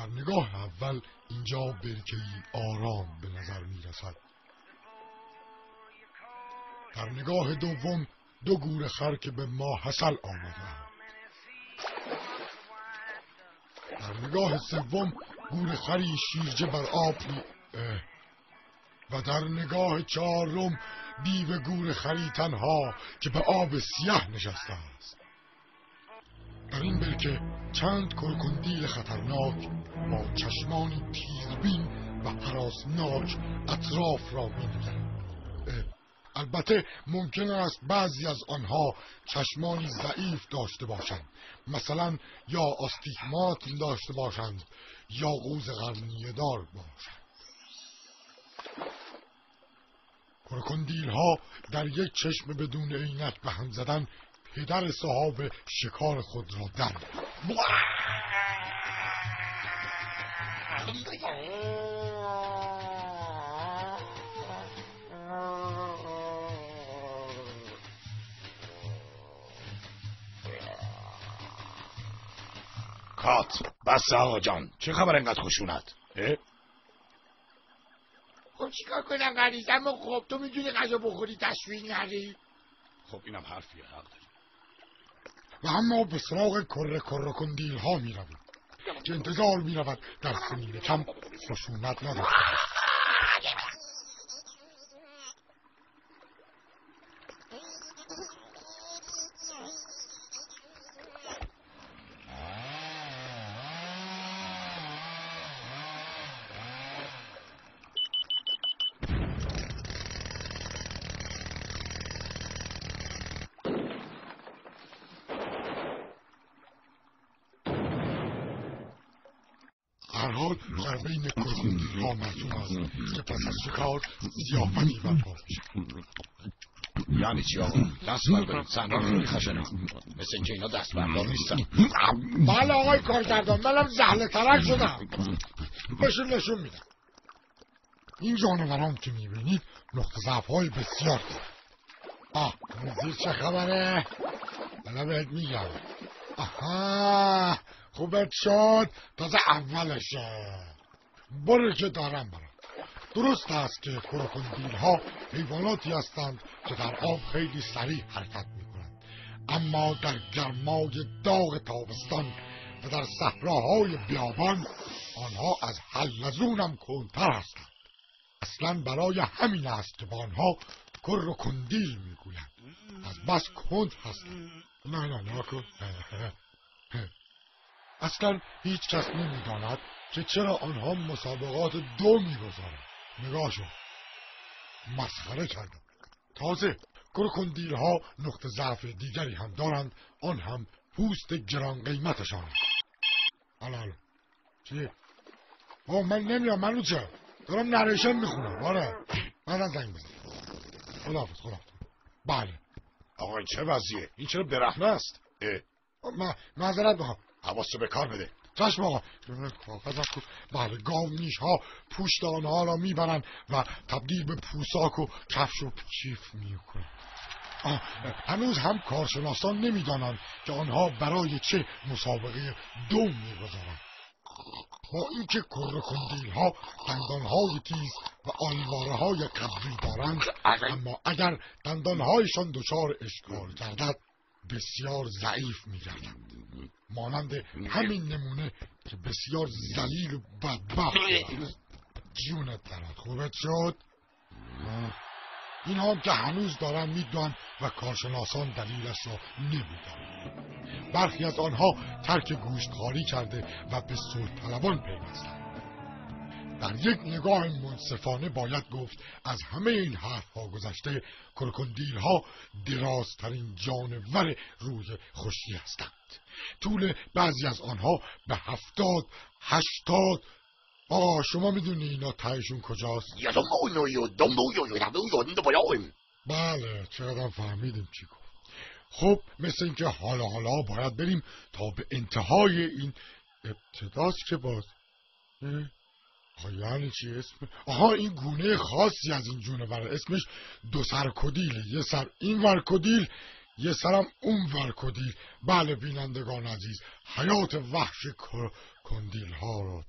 در نگاه اول اینجا برکه‌ای آرام به نظر می رسد. در نگاه دوم دو گور خر که به ماحصل آمدند. در نگاه سوم گور خری شیرجه بر آب و در نگاه چهارم دیو گور خری تنها که به آب سیاه نشسته است. در این برکه چند کرکندیل خطرناک با چشمانی تیزبین و هراسناک اطراف را می‌نگرند. البته ممکن است بعضی از آنها چشمانی ضعیف داشته باشند، مثلا یا آستیگمات داشته باشند یا قوز قرنیه دار باشند. کرکندیل ها در یک چشم بدون عینک به هم زدن پدر صاحب شکار خود را در کات بس آقا جان، چه خبر انقدر خشونت؟ خب چیکار کنم غریزم؟ خب تو میدونی غذا بخوری تشویق نری. خب اینم حرفیه، حق داری. و اما به سراغ کرکندیل ها می روید که انتظار می رود در سنین کم خشونت نداشته باشد. هر حال در بین کرکندیل ها محسوم است که پس از شکار ضیافتی برپا می‌شود. یعنی چی آقا؟ دست بردارید، صحنه خیلی خشنه، مثل اینکه اینا دست بردار نیستن. بله آقای کارگردان، منم زهله ترک شدم. بهشون نشون میدم. این جانوران که میبینید نقطه ضعف های بسیار دارند. نزدیک چه خبره؟ بله بهت میگم. آها خوبت شد، تازه اولشه. برو که دارم برام. درست است که کرکندیل ها حیواناتی هستند که در آب خیلی سریع حرکت میکنند، اما در گرمای داغ تابستان و در صحراهای بیابان آنها از حلزون هم کندتر هستند. اصلا برای همین است که با آنها کرکندیل میگویند، از بس کند هستند. نه کن. اصلا هیچ کس نمیداند که چرا آنها مسابقات دو میگذارند. نگاه شو، مسخره کردم. تازه کرکندیل ها نقطه ضعف دیگری هم دارند، آن هم پوست گران قیمتشان. حالا چی؟ من نمیام، منو چه؟ دارم نریشن میخونم. آره من زنگ بزن. خداحافظ. بله آقا این چه وضعیه؟ این چرا برهنه است؟ معذرت بخوام. حواست به کار بده. چشم آقا. بله گاومیش ها پوشت آنها را میبرند و تبدیل به پوساک و کفش و کیف میکنند. هنوز هم کارشناسان نمیدانند که آنها برای چه مسابقه دو میگذارند. با اینکه کرکندیل ها دندان های تیز و آلواره های قبری دارند، اما اگر دندان هایشان دچار اشکال گردد بسیار ضعیف می‌گردند. مانند همین نمونه که بسیار ذلیل و بدبخت است. جونت درد خوبت شد؟ اینها که هنوز دارن میدونن و کارشناسان دلیلش را نمیدانند. برخی از آنها ترک گوشتخواری کرده و به صلح طلبان پیوستند. در یک نگاه منصفانه باید گفت از همه این حرفها گذشته کرکندیل ها درازترین جانور روی خشکی هستند. طول بعضی از آنها به 70-80. شما میدونی اینا تهشون کجاست؟ بله چقدر فهمیدیم چی گفت. خب مثل اینکه حالا باید بریم تا به انتهای این ابتداست که باز یعنی چی اسم؟ این گونه خاصی از این جونور اسمش دو سر کدیله. یه سر این ور کدیل، یه سرم اون ور کدیل. بله بینندگان عزیز، حیات وحش کندیل ها را